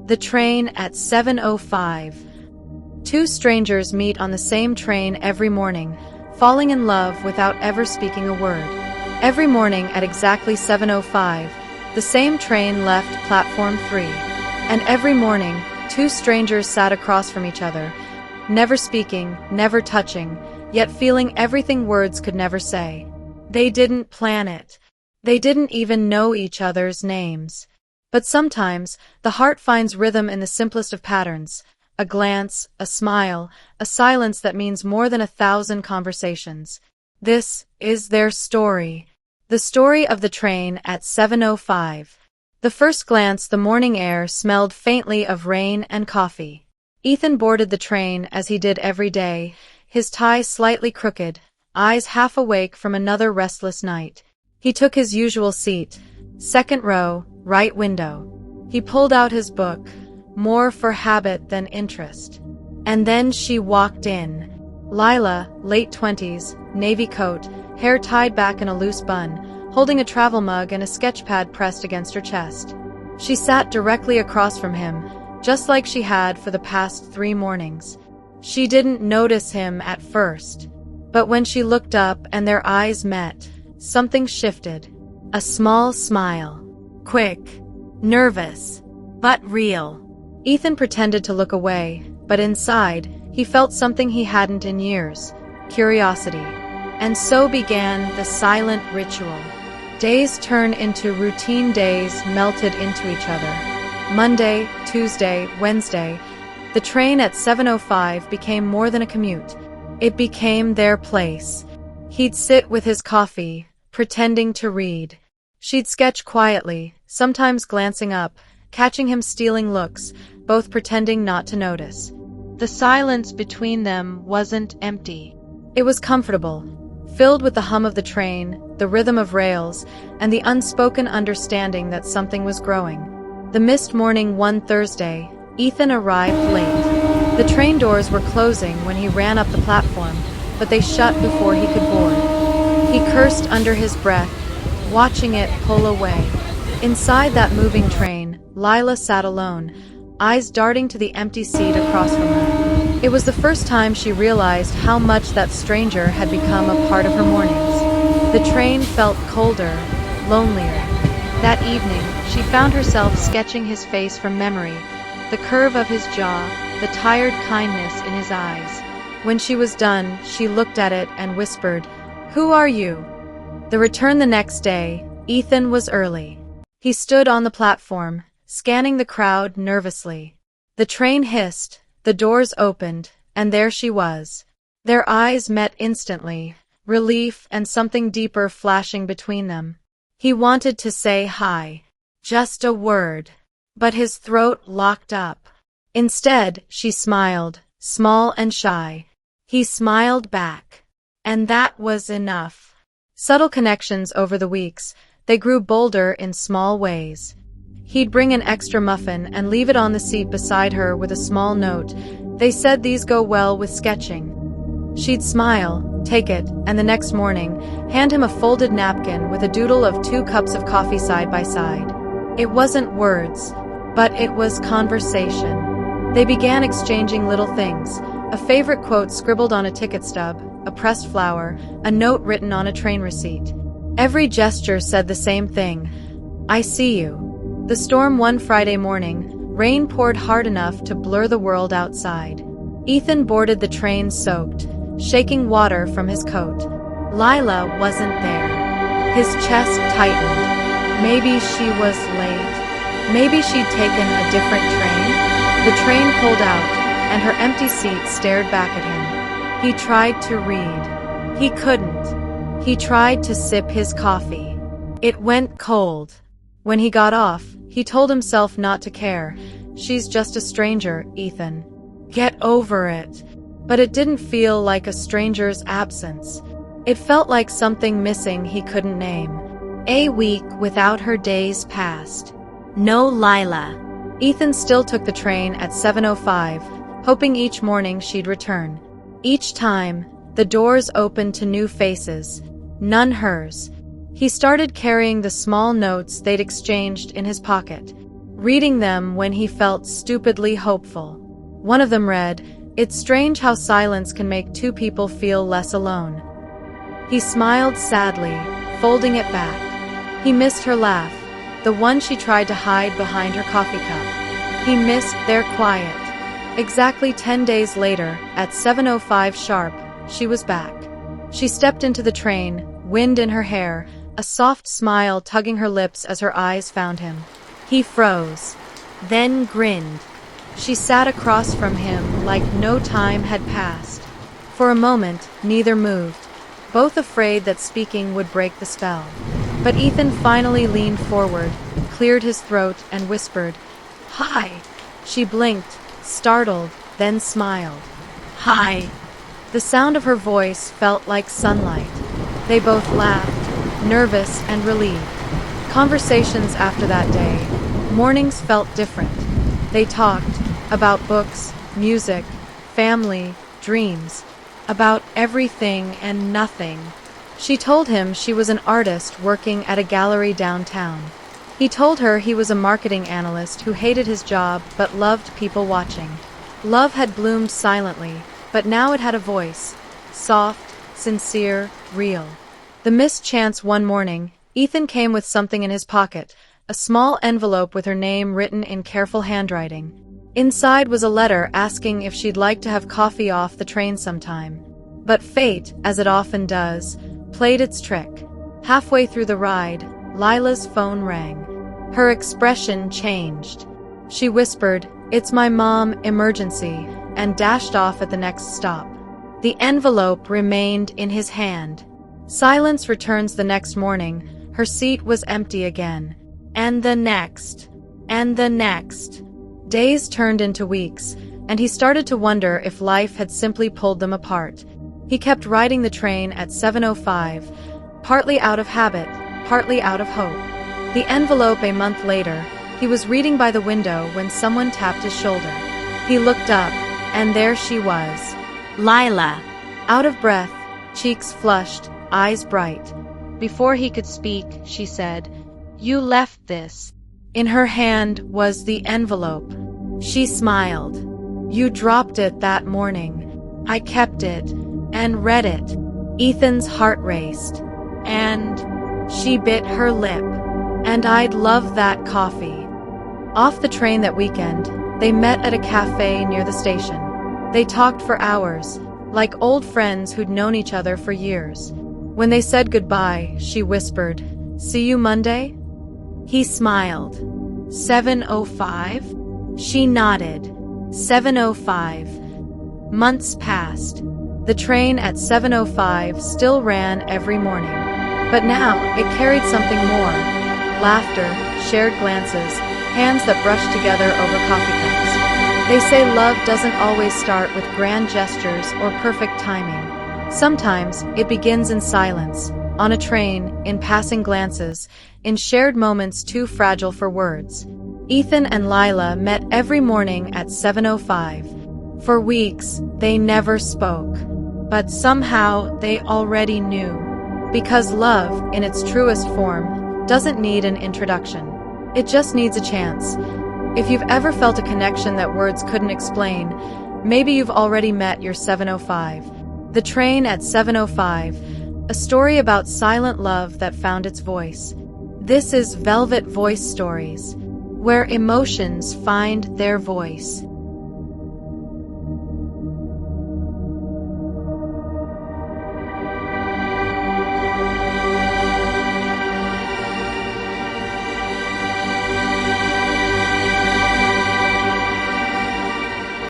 The train at 7:05. Two strangers meet on the same train every morning, falling in love without ever speaking a word. Every morning at exactly 7:05, the same train left platform 3. And every morning, two strangers sat across from each other, never speaking, never touching, yet feeling everything words could never say. They didn't plan it. They didn't even know each other's names. But sometimes, the heart finds rhythm in the simplest of patterns. A glance, a smile, a silence that means more than 1,000 conversations. This is their story. The story of the train at 7:05. The first glance, the morning air smelled faintly of rain and coffee. Ethan boarded the train as he did every day, his tie slightly crooked, eyes half awake from another restless night. He took his usual seat, second row, right window. He pulled out his book, more for habit than interest. And then she walked in. Lila, late 20s, navy coat, hair tied back in a loose bun, holding a travel mug and a sketchpad pressed against her chest. She sat directly across from him, just like she had for the past 3 mornings. She didn't notice him at first. But when she looked up and their eyes met, something shifted. A small smile. Quick, nervous, but real. Ethan pretended to look away, but inside, he felt something he hadn't in years. Curiosity. And so began the silent ritual. Days turned into routine days, melted into each other. Monday, Tuesday, Wednesday, the train at 7:05 became more than a commute. It became their place. He'd sit with his coffee, pretending to read. She'd sketch quietly, sometimes glancing up, catching him stealing looks, both pretending not to notice. The silence between them wasn't empty. It was comfortable, filled with the hum of the train, the rhythm of rails, and the unspoken understanding that something was growing. The mist morning one Thursday, Ethan arrived late. The train doors were closing when he ran up the platform, but they shut before he could board. He cursed under his breath, watching it pull away. Inside that moving train, Lila sat alone, eyes darting to the empty seat across from her. It was the first time she realized how much that stranger had become a part of her mornings. The train felt colder, lonelier. That evening, she found herself sketching his face from memory, the curve of his jaw, the tired kindness in his eyes. When she was done, she looked at it and whispered, "Who are you?" The return the next day, Ethan was early. He stood on the platform, scanning the crowd nervously. The train hissed, the doors opened, and there she was. Their eyes met instantly, relief and something deeper flashing between them. He wanted to say hi, just a word, but his throat locked up. Instead, she smiled, small and shy. He smiled back. And that was enough. Subtle connections over the weeks, they grew bolder in small ways. He'd bring an extra muffin and leave it on the seat beside her with a small note. They said these go well with sketching. She'd smile, take it, and the next morning, hand him a folded napkin with a doodle of 2 cups of coffee side by side. It wasn't words, but it was conversation. They began exchanging little things, a favorite quote scribbled on a ticket stub, a pressed flower, a note written on a train receipt. Every gesture said the same thing, "I see you." The storm one Friday morning, rain poured hard enough to blur the world outside. Ethan boarded the train soaked, shaking water from his coat. Lila wasn't there. His chest tightened. Maybe she was late. Maybe she'd taken a different train. The train pulled out, and her empty seat stared back at him. He tried to read. He couldn't. He tried to sip his coffee. It went cold. When he got off, he told himself not to care. She's just a stranger, Ethan. Get over it. But it didn't feel like a stranger's absence. It felt like something missing he couldn't name. A week without her days passed. No Lila. Ethan still took the train at 7:05, hoping each morning she'd return. Each time, the doors opened to new faces, none hers. He started carrying the small notes they'd exchanged in his pocket. reading them when he felt stupidly hopeful. One of them read, "It's strange how silence can make two people feel less alone." He smiled sadly, folding it back. He missed her laugh, the one she tried to hide behind her coffee cup. He missed their quiet. Exactly 10 days later, at 7:05 sharp, she was back. She stepped into the train, wind in her hair, a soft smile tugging her lips as her eyes found him. He froze, then grinned. She sat across from him like no time had passed. For a moment, neither moved, both afraid that speaking would break the spell. But Ethan finally leaned forward, cleared his throat, and whispered, "Hi." She blinked, startled, then smiled. "Hi." The sound of her voice felt like sunlight. They both laughed, nervous and relieved. Conversations after that day, mornings felt different. They talked about books, music, family, dreams, about everything and nothing. She told him she was an artist working at a gallery downtown. He told her he was a marketing analyst who hated his job but loved people watching. Love had bloomed silently, but now it had a voice, soft, sincere, real. The mischance one morning, Ethan came with something in his pocket, a small envelope with her name written in careful handwriting. Inside was a letter asking if she'd like to have coffee off the train sometime. But fate, as it often does, played its trick. Halfway through the ride, Lila's phone rang. Her expression changed. She whispered, "It's my mom, emergency," and dashed off at the next stop. The envelope remained in his hand. Silence returns the next morning. Her seat was empty again. And the next. And the next. Days turned into weeks, and he started to wonder if life had simply pulled them apart. He kept riding the train at 7:05, partly out of habit, partly out of hope. The envelope a month later, he was reading by the window when someone tapped his shoulder. He looked up, and there she was. Lila. Out of breath, cheeks flushed, eyes bright. Before he could speak, she said, "You left this." In her hand was the envelope. She smiled. "You dropped it that morning. I kept it, and read it." Ethan's heart raced. "And..." She bit her lip. "And I'd love that coffee." Off the train that weekend, they met at a cafe near the station. They talked for hours, like old friends who'd known each other for years. When they said goodbye, she whispered, "See you Monday?" He smiled. 7:05? She nodded. 7:05. Months passed. The train at 7:05 still ran every morning. But now it carried something more. Laughter, shared glances, hands that brushed together over coffee cups. They say love doesn't always start with grand gestures or perfect timing. Sometimes it begins in silence, on a train, in passing glances, in shared moments too fragile for words. Ethan and Lila met every morning at 7:05. For weeks, they never spoke. But somehow they already knew. Because love, in its truest form, doesn't need an introduction. It just needs a chance. If you've ever felt a connection that words couldn't explain, maybe you've already met your 7:05. The train at 7:05, a story about silent love that found its voice. This is Velvet Voice Stories, where emotions find their voice.